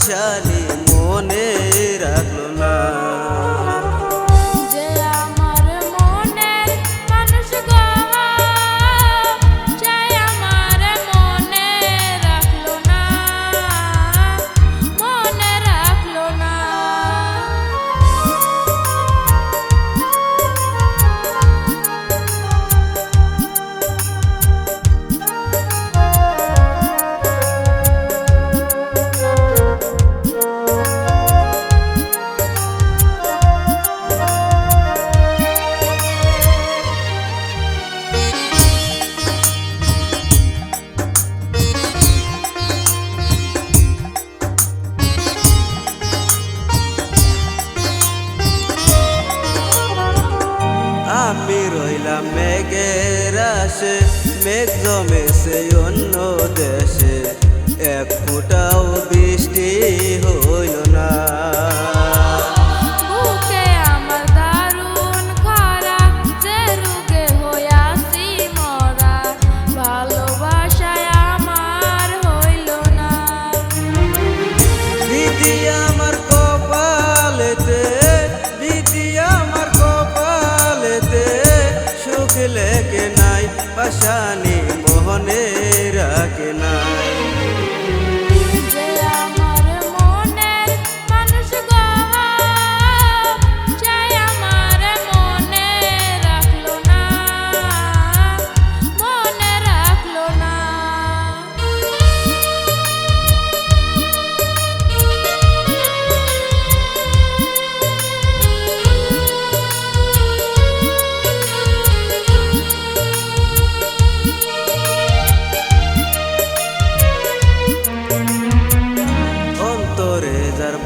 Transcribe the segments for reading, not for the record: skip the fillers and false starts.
পাশানি মনে রাখলো না। আমি রইলাম মেঘের আশে, মেঘ জমেছে অন্য দেশে, এক ফোঁটাও বৃষ্টি হইল না। লেকে নাই পাশানি মোহনে রাখে নাই।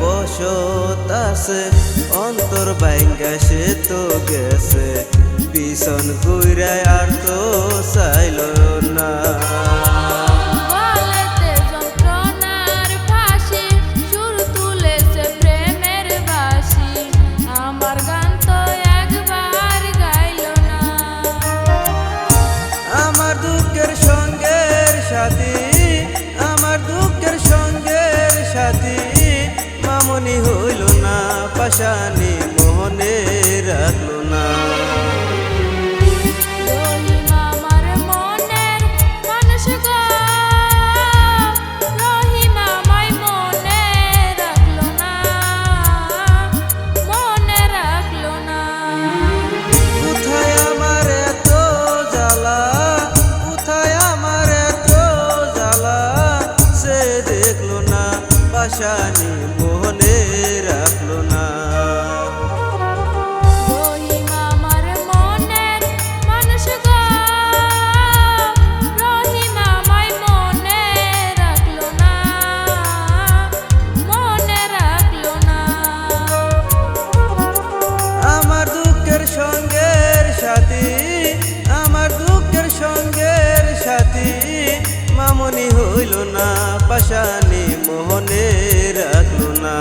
বসত আছে অন্তর বাইঙ্গা সে তো গেছে, পিছন ঘুরায় আর তো চাইল না। আমার দুঃখের সঙ্গের সাথী, আমার দুঃখের সঙ্গের সাথী মামনি হইল না, পাশানি মোহনে রাখলো না। কোথায় আমার এত জ্বালা, কোথায় আমার এত জ্বালা, সে দেখলো না, পাশানি মোহনে রাখলো না। আমার দুঃখের সঙ্গের সাথী, আমার দুঃখের সঙ্গের সাথী মামনি হইল না, পাশানি মোহনে রাখলো না।